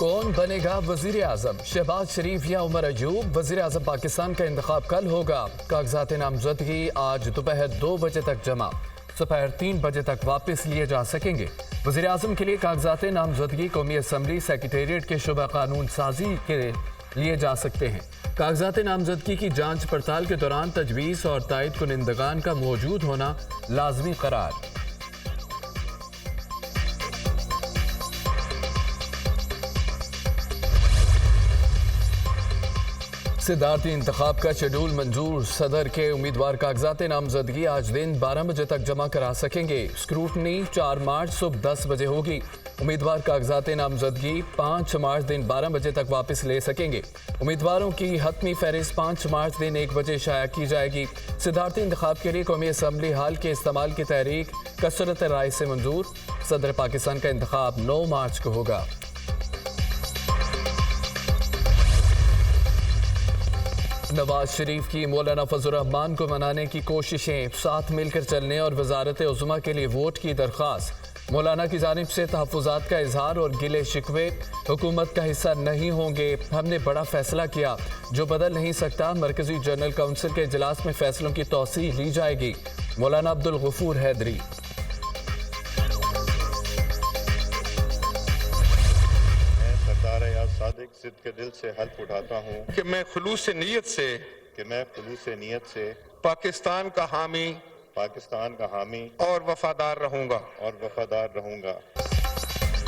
कौन बनेगा वजीर आजम? शहबाज शरीफ या उमर अयूब? वजीर आजम पाकिस्तान का इंतखाब कल होगा। कागजात नामजदगी आज दोपहर 2 बजे तक जमा, दोपहर 3 बजे तक वापस लिए जा सकेंगे। वजीर आजम के लिए कागजात नामजदगी कौमी असम्बली सेक्रेटेरिएट के शुबा कानून साजी के लिए जा सकते हैं। कागजात नामजदगी की जांच पड़ताल के दौरान तजवीज़ और तायद कुनिंदगान का मौजूद होना लाजमी करार। सिद्धार्थी इंतखाब का शेड्यूल मंजूर। सदर के उम्मीदवार कागजात नामजदगी आज दिन 12 बजे तक जमा करा सकेंगे। स्क्रूटनी 4 मार्च सुबह 10 बजे होगी। उम्मीदवार कागजात नामजदगी 5 मार्च दिन 12 बजे तक वापस ले सकेंगे। उम्मीदवारों की हतमी फहरिस्त 5 मार्च दिन 1 बजे शाया की जाएगी। सिद्धार्थी इंतखाब के लिए कौमी असम्बली हाल के इस्तेमाल की तहरीक कसरत राय से मंजूर। सदर पाकिस्तान का इंतखाब 9 मार्च को होगा। नवाज शरीफ की मौलाना फजल रहमान को मनाने की कोशिशें, साथ मिलकर चलने और वजारत उज़्मा के लिए वोट की दरख्वास्त। मौलाना की जानिब से तहफ़्फ़ुज़ात का इजहार और गिले शिकवे, हुकूमत का हिस्सा नहीं होंगे। हमने बड़ा फैसला किया जो बदल नहीं सकता। मरकजी जनरल काउंसिल के इजलास में फैसलों की तौसीह ली जाएगी। मौलाना अब्दुल गफूर हैदरी। सादिक जिद के दिल से हल्फ उठाता हूँ कि मैं खुलूस नीयत से पाकिस्तान का हामी और वफादार रहूंगा।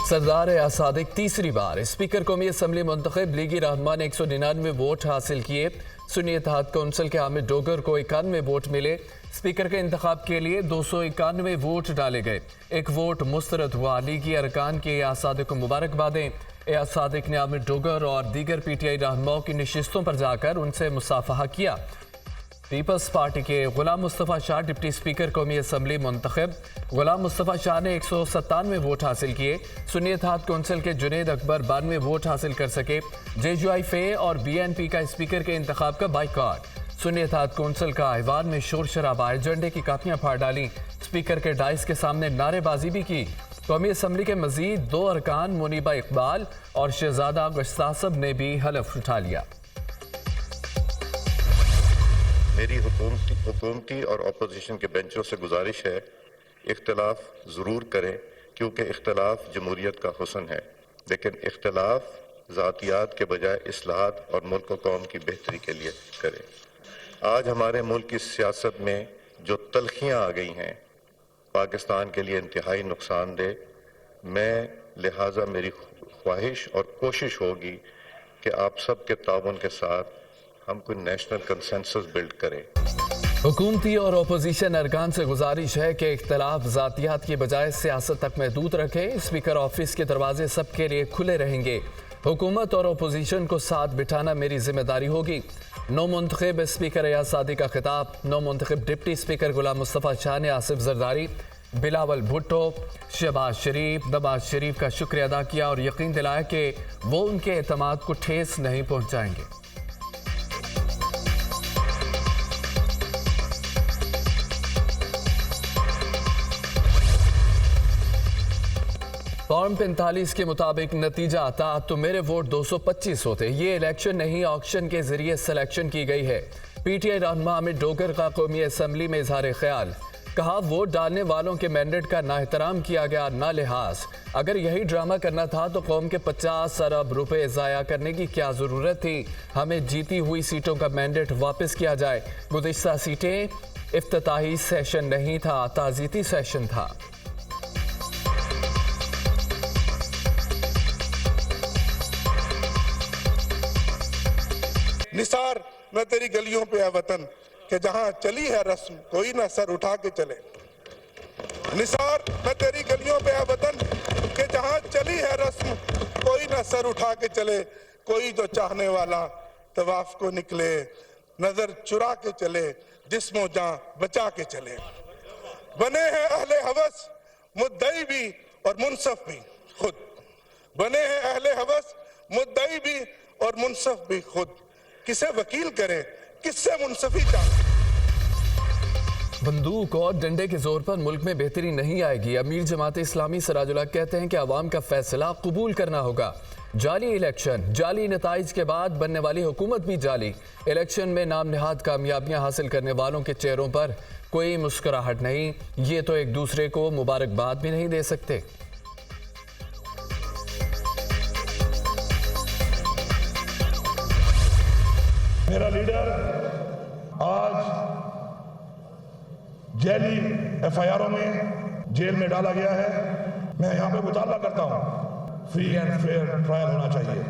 सरदार सादिक तीसरी बार स्पीकर कौमी असम्बली मुंतखब। लीगी रहमान ने 199 वोट हासिल किए। सुन्नी इत्तेहाद कौंसिल के हामिद डोगर को 91 वोट मिले। स्पीकर के इंतखाब के लिए 291 वोट डाले गए। एक वोट मुस्तरद हुआ। लीगी अरकान के सादिक को मुबारकबादें। एयाज सादिक ने हामिद डोगर और दीगर PTI रहनुमाओं की नशिस्तों पर जाकर उनसे मुसाफहा किया। पीपल्स पार्टी के गुलाम मुस्तफ़ा शाह डिप्टी स्पीकर कौमी असम्बली मुंतखब। गुलाम मुस्तफ़ा शाह ने 197 वोट हासिल किए। सुन्नी इत्तेहाद कौंसिल के जुनेद अकबर 92 वोट हासिल कर सके। JUI फे और BNP का स्पीकर के इंतखाब का बाइकआउट। सुन्नी इत्तेहाद कौंसिल का ऐवान में शोर शराबा, एजेंडे की कापियां फाड़ डाली। स्पीकर के डाइस के सामने नारेबाजी भी की। कौमी असम्बली के मजीद 2 अरकान मुनीबा इकबाल और शहजादा गुस्तासब ने भी हलफ उठा लिया। मेरी हुकूमती और अपोजिशन के बेंचों से गुजारिश है, इख्तलाफ ज़रूर करें क्योंकि इख्तलाफ जमहूरियत का हुस्न है, लेकिन इख्तलाफ ज़ातियात के बजाय इस्लाहात और मुल्क व कौम की बेहतरी के लिए करें। आज हमारे मुल्क की सियासत में जो तलखियाँ आ गई हैं पाकिस्तान के लिए इंतहाई नुकसानदेह। मैं लिहाजा मेरी ख्वाहिश और कोशिश होगी कि आप सब के ताउन के साथ हम कोई नेशनल कंसेंसस बिल्ड करें। हुकूमती और अपोजिशन अरकान से गुजारिश है कि इख्तलाफ ज़ातियात की बजाय सियासत तक महदूद रखें। स्पीकर ऑफिस के दरवाजे सबके लिए खुले रहेंगे। हुकूमत और अपोजिशन को साथ बिठाना मेरी जिम्मेदारी होगी। नौ मुंतखब स्पीकर एयाज सादिक का खिताब। नौ मुंतखब डिप्टी स्पीकर गुलाम मुस्तफ़ा शाह ने आसिफ जरदारी, बिलावल भुट्टो, शहबाज शरीफ, नवाज शरीफ का शुक्रिया अदा किया और यकीन दिलाया कि वो उनके एतमाद को ठेस नहीं पहुँचाएंगे। फॉर्म 45 के मुताबिक नतीजा आता तो मेरे वोट 225 होते। ये इलेक्शन नहीं, ऑक्शन के जरिए सिलेक्शन की गई है। PTI रहनुमा हामिद डोगर का कौमी असम्बली में इजहार ख्याल। कहा वोट डालने वालों के मैंडेट का ना एहतराम किया गया, ना लिहाज। अगर यही ड्रामा करना था तो कौम के 50 अरब रुपए ज़ाया करने की क्या ज़रूरत थी। हमें जीती हुई सीटों का मैंडेट वापस किया जाए। गुज़िश्ता सीटें इफ्तिताही सेशन नहीं था, ताज़ीती सेशन था। निसार मैं तेरी गलियों पे है वतन कि जहां चली है रस्म कोई ना सर उठा के चले। निसार मैं तेरी गलियों पे है वतन कि जहां चली है रस्म कोई ना सर उठा के चले। कोई जो चाहने वाला तवाफ को निकले, नजर चुरा के चले, जिस्मो जां बचा के चले। बने हैं अहले हवस मुद्दई भी और मुनसफ भी खुद। बने हैं अहले हवस मुद्दई भी और मुनसफ भी खुद। किसे वकील करे, किससे मुंसफी चाहे। बंदूक और डंडे के जोर पर मुल्क में बेहतरी नहीं आएगी। अमीर जमात इस्लामी सिराजुल हक कहते हैं कि अवाम का फैसला कबूल करना होगा। जाली इलेक्शन, जाली नताइज के बाद बनने वाली हुकूमत भी जाली। इलेक्शन में नाम नहाद कामयाबियां हासिल करने वालों के चेहरों पर कोई मुस्कुराहट नहीं। ये तो एक दूसरे को मुबारकबाद भी नहीं दे सकते। मेरा लीडर आज जैली एफआईआरों में जेल में डाला गया है। मैं यहाँ पे मुतालबा करता हूँ फ्री एंड फेयर ट्रायल होना चाहिए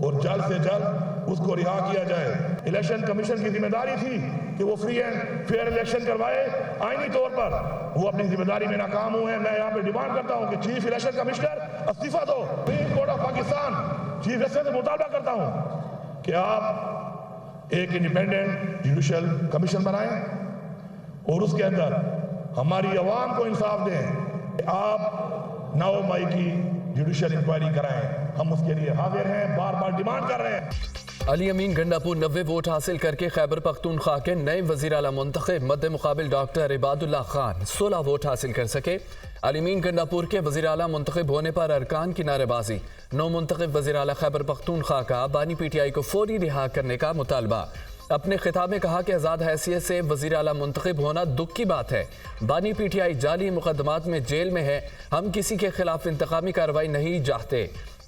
और जल्द से जल्द उसको रिहा किया जाए। इलेक्शन कमीशन की जिम्मेदारी थी कि वो फ्री एंड फेयर इलेक्शन करवाए। आईनी तौर पर वो अपनी जिम्मेदारी में नाकाम हुए हैं। मैं यहाँ पे डिमांड करता हूँ कि चीफ इलेक्शन कमिश्नर इस्तीफा दो। Supreme court of Pakistan chief justice से मुतालबा करता हूँ कि आप एक इंडिपेंडेंट जुडिशियल कमीशन बनाएं और उसके अंदर हमारी आवाम को इंसाफ दें। आप 9 मई की जुडिशियल इंक्वायरी कराएं। हम उसके लिए हाजिर हैं, बार बार डिमांड कर रहे हैं। अली अमीन गंडापुर 90 वोट हासिल करके खैबर पख्तूनख्वा के नए वजीर आला मुंतखब। मद्दे मुकाबिल डॉक्टर इबादुल्लाह खान 16 वोट हासिल कर सके। अली अमीन गंडापुर के वजीर आला मुंतखब होने पर अरकान की नारेबाजी। नौ मुंतखब वजीर आला खैबर पख्तूनख्वा का बानी पीटीआई को फौरी रिहा करने का मुतालबा। अपने खिताब में कहा कि आज़ाद हैसियत से वज़ीर आला मुंतखब होना दुख की बात है। बानी पीटीआई जाली मुकदमात में जेल में है। हम किसी के खिलाफ इंतकामी कार्रवाई नहीं चाहते।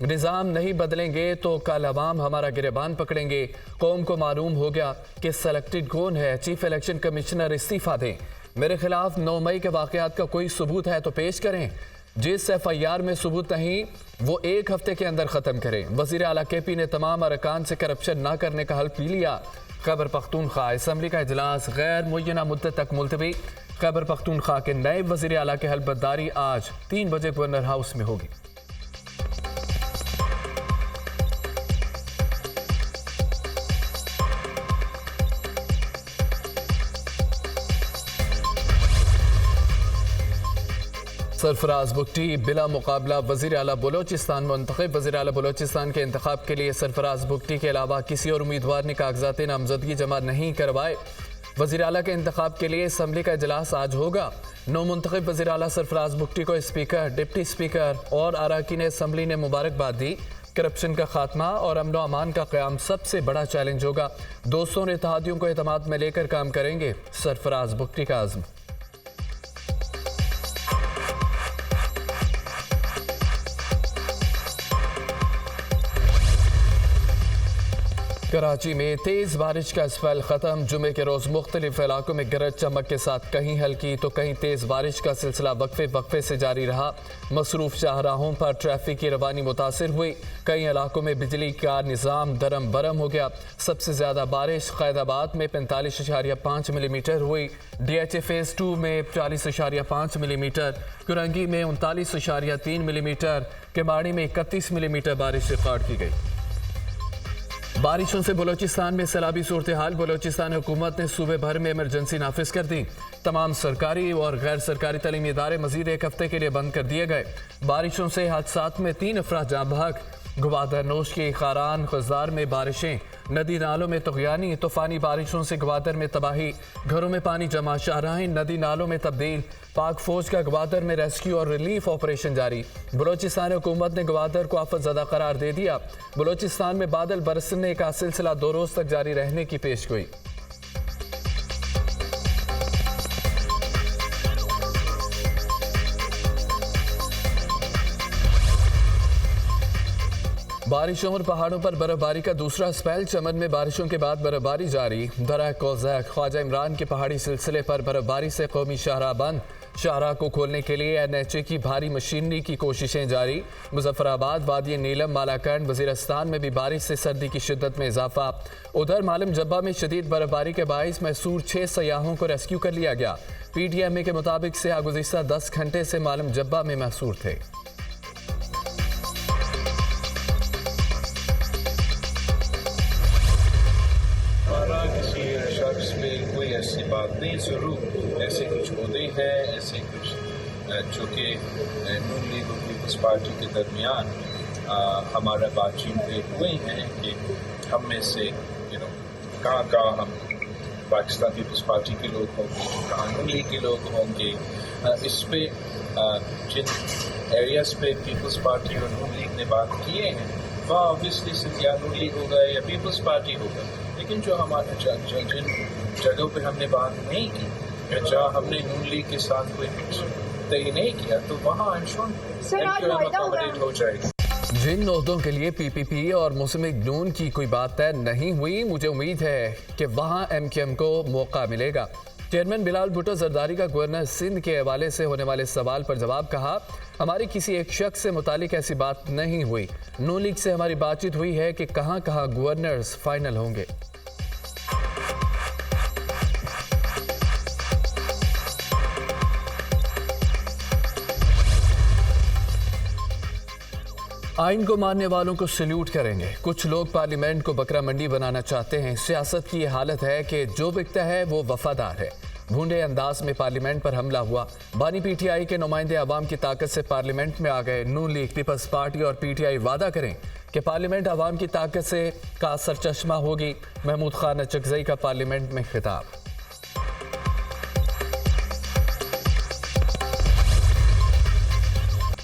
निज़ाम नहीं बदलेंगे तो कल अवाम हमारा गिरबान पकड़ेंगे। कौम को मालूम हो गया कि सेलेक्टेड कौन है। चीफ इलेक्शन कमिश्नर इस्तीफ़ा दें। मेरे खिलाफ 9 मई के वाक़यात का कोई सबूत है तो पेश करें। जिस एफआईआर में सबूत नहीं वो 1 हफ्ते के अंदर ख़त्म करें। वज़ीर आला केपी ने तमाम अरकान से करप्शन ना करने का हल्फ पी लिया। खैबर पख्तूनख्वा असम्बली का इजलास गैर मुय्यना मुद्दत तक मुलतवी। खैबर पख्तूनख्वा के नए वज़ीर आला की हलफबर्दारी आज 3 बजे गवर्नर हाउस में होगी। सरफराज बुगटी बिला मुकाबला वज़ीर आला बलोचिस्तान मुंतखब। वज़ीर आला बलोचिस्तान के इंतखाब के लिए सरफराज बुगटी के अलावा किसी और उम्मीदवार ने कागजात नामजदगी जमा नहीं करवाए। वज़ीर आला के इंतखाब के लिए असम्बली का इजलास आज होगा। 9 मुंतखब वज़ीर आला सरफराज बुगटी को स्पीकर, डिप्टी स्पीकर और अरकान असम्बली ने मुबारकबाद दी। करप्शन का खात्मा और अमन व अमान का क़याम सबसे बड़ा चैलेंज होगा। दोस्तों और इत्तेहादियों को एतमाद में लेकर काम करेंगे। सरफराज बुगटी का आज़म। कराची में तेज़ बारिश का स्पेल ख़त्म। जुमे के रोज़ मुख्तलिफ इलाकों में गरज चमक के साथ कहीं हल्की तो कहीं तेज़ बारिश का सिलसिला वक्फे वक्फे से जारी रहा। मसरूफ़ शाहराहों पर ट्रैफिक की रवानी मुतासिर हुई। कई इलाकों में बिजली का निज़ाम दरम बरम हो गया। सबसे ज़्यादा बारिश क़ैदाबाद में 45.5 मिलीमीटर हुई। DHA फ़ेज़ 2 में 40.5 मिलीमीटर, कुरंगी में 39.3 मिलीमीटर, केमाड़ी में 31 मिलीमीटर बारिश रिकॉर्ड की गई। बारिशों से बलोचिस्तान में सैलाबी सूरत हाल। बलोचिस्तान हुकूमत ने सूबे भर में इमरजेंसी नाफिज कर दी। तमाम सरकारी और गैर सरकारी तालीमी इदारे मजीद 1 हफ्ते के लिए बंद कर दिए गए। बारिशों से हादसात में 3 अफराद जाँ बहक। गवादर नोश की खारान खुजदार में बारिशें। नदी नालों में तुग़यानी। तूफ़ानी बारिशों से गवादर में तबाही। घरों में पानी जमा। शाहराहें नदी नालों में तब्दील। पाक फौज का गवादर में रेस्क्यू और रिलीफ ऑपरेशन जारी। बलोचिस्तान हुकूमत ने गवादर को आफत ज़दा करार दे दिया। बलोचिस्तान में बादल बरसने का सिलसिला 2 रोज़ तक जारी रहने की पेशगोई। बारिशों और पहाड़ों पर बर्फबारी का दूसरा स्पेल। चमन में बारिशों के बाद बर्फबारी जारी। दरा कोज़ैक ख्वाजा इमरान के पहाड़ी सिलसिले पर बर्फबारी से कौमी शाहराह बंद। शाहराह को खोलने के लिए NHA की भारी मशीनरी की कोशिशें जारी। मुजफ्फराबाद, वादी नीलम, मालाकंड, वज़ीरस्तान में भी बारिश से सर्दी की शिद्दत में इजाफा। उधर मालम जब्बा में शदीद बर्फबारी के बाइस मैसूर 6 सयाहों को रेस्क्यू कर लिया गया। PTMA के मुताबिक सयाह गुज़िश्ता 10 घंटे से मालम जब्बा में मैसूर थे। ऐसी बात नहीं, ज़रूर ऐसे कुछ होते हैं, ऐसे कुछ जो कि नून लीग और पीपल्स पार्टी के दरमियान हमारा बातचीत हुए हैं कि हम में से कहाँ हम पाकिस्तान पीपल्स पार्टी के लोग होंगे, कहाँ नून लीग के लोग होंगे। इस पे जिन एरियाज़ पे पीपल्स पार्टी और नून लीग ने बात किए हैं वहाँ ऑब्वियसली सिर्फ या नून लीग होगा या पीपल्स पार्टी होगा। लेकिन जो हमारे जिन जगहों पे हमने बात नहीं की या जहाँ हमने नून लीग के साथ कोई तय नहीं किया, तो वहाँ अकोमोडेट हो जाएगी। जिन ओहदों के लिए पीपीपी और मुस्लिम नून की कोई बात तय नहीं हुई, मुझे उम्मीद है कि वहाँ एमक्यूएम को मौका मिलेगा। चेयरमैन बिलाल भुट्टो जरदारी का गवर्नर सिंध के हवाले से होने वाले सवाल पर जवाब कहा, हमारी किसी एक शख्स से मुतालिक ऐसी बात नहीं हुई। नून लीग से हमारी बातचीत हुई है कि कहाँ कहाँ गवर्नर्स फाइनल होंगे। आइन को मानने वालों को सल्यूट करेंगे। कुछ लोग पार्लियामेंट को बकरा मंडी बनाना चाहते हैं। सियासत की यह हालत है कि जो बिकता है वो वफादार है। भूंडे अंदाज में पार्लियामेंट पर हमला हुआ। बानी पीटीआई के नुमाइंदे अवाम की ताकत से पार्लियामेंट में आ गए। नून लीग, पीपल्स पार्टी और पीटीआई वादा करें कि पार्लियामेंट अवाम की ताकत से का सरचश्मा होगी। महमूद खान अचकजई का पार्लियामेंट में खिताब।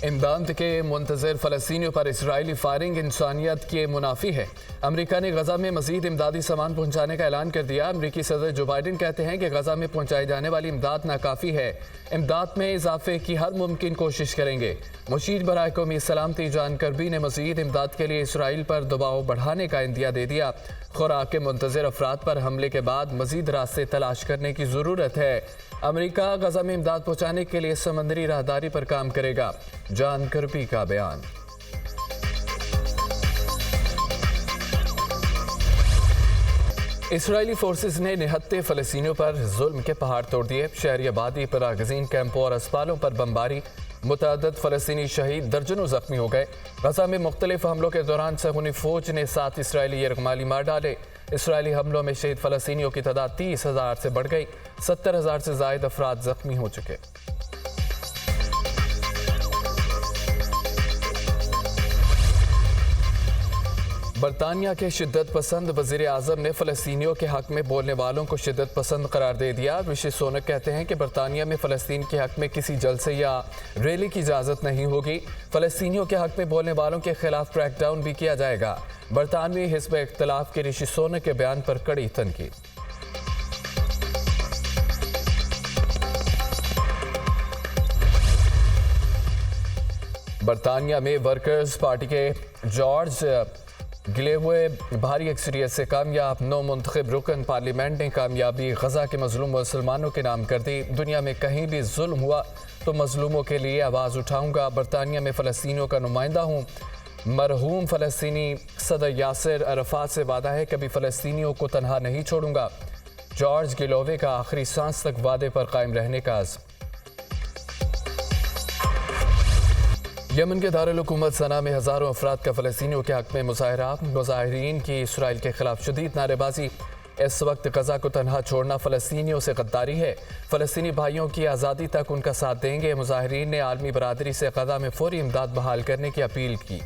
इमदाद के मुंतज़िर फ़लस्तीनियों पर इसराइली फायरिंग इंसानियत के मुनाफी है। अमेरिका ने गजा में मज़ीद इमदादी सामान पहुंचाने का ऐलान कर दिया। अमेरिकी सदर जो बाइडन कहते हैं कि गजा में पहुंचाई जाने वाली इमदाद नाकाफ़ी है। इमदाद में इजाफे की हर मुमकिन कोशिश करेंगे। मुशीर बराए कौमी सलामती जान करबी ने मज़ीद इमदाद के लिए इसराइल पर दबाव बढ़ाने का इंदिया दे दिया। खुराक के मुंतज़िर अफराद पर हमले के बाद मज़ीद रास्ते तलाश करने की ज़रूरत है। अमेरिका गजा में इमदाद पहुंचाने के लिए समंदरी राहदारी पर काम करेगा। जान करबी का बयान। इसराइली फोर्सेस ने निहत्ते फ़लस्तीनियों पर जुल्म के पहाड़ तोड़ दिए। शहरी आबादी, परागज़ीन कैंपों और अस्पतालों पर बमबारी। मुतअद्दिद फ़लस्तीनी शहीद, दर्जनों जख्मी हो गए। गजा में मुख्तलिफ हमलों के दौरान सहूनी फ़ौज ने 7 इसराइली यरगमाली मार डाले। इसराइली हमलों में शहीद फ़लस्तीनियों की तादाद 30,000 से बढ़ गई। 70,000 से ज़ायद अफराद जख्मी हो चुके। बरतानिया के शिद्दत पसंद वज़ीर आज़म ने फ़लस्तीनियों के हक़ में बोलने वालों को शिद्दत पसंद करार दे दिया। ऋषि सुनक कहते हैं कि बरतानिया में फ़लस्तीन के हक़ में किसी जलसे या रैली की इजाज़त नहीं होगी। फ़लस्तीनियों के हक़ में बोलने वालों के खिलाफ क्रैकडाउन भी किया जाएगा। बरतानवी हिज़्ब इख्तिलाफ के ऋषि सुनक के बयान पर कड़ी तनकीद। बरतानिया में वर्कर्स पार्टी के जॉर्ज गिले हुए भारी अक्सरियत से कामयाब नौ मुंतखब रुकन पार्लियामेंट ने कामयाबी गजा के मजलूम मुसलमानों के नाम कर दी। दुनिया में कहीं भी जुल्म हुआ तो मजलूमों के लिए आवाज़ उठाऊंगा। बरतानिया में फ़लस्तीनियों का नुमाइंदा हूँ। मरहूम फ़लस्तीनी सदर यासिर अरफात से वादा है कभी फ़लस्तीनियों को तनहा नहीं छोड़ूंगा। जॉर्ज गिलोवे का आखिरी सांस तक वादे पर कायम रहने का आज़म। यमन के दारुल हुकूमत सना में हज़ारों अफराद का फ़लस्तीनियों के हक़ में मुजाहरा। मुजाहिरीन की इसराइल के खिलाफ शदीद नारेबाजी। इस वक्त गजा को तनहा छोड़ना फ़लस्तीनियों से गद्दारी है। फ़लस्तीनी भाइयों की आज़ादी तक उनका साथ देंगे। मुजाहिरीन ने आलमी बरादरी से गजा में फौरी इमदाद बहाल करने की अपील की।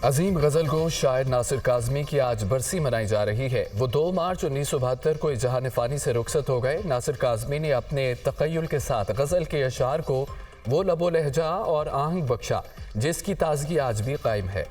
अजीम गज़लगो शायर नासिर काज़मी की आज बरसी मनाई जा रही है। वो 2 मार्च 1972 को जहान फ़ानी से रुखसत हो गए। नासिर काज़मी ने अपने तख़य्युल के साथ गज़ल के अशार को वो लबो लहजा और आहंग बख्शा जिसकी ताज़गी आज भी कायम है।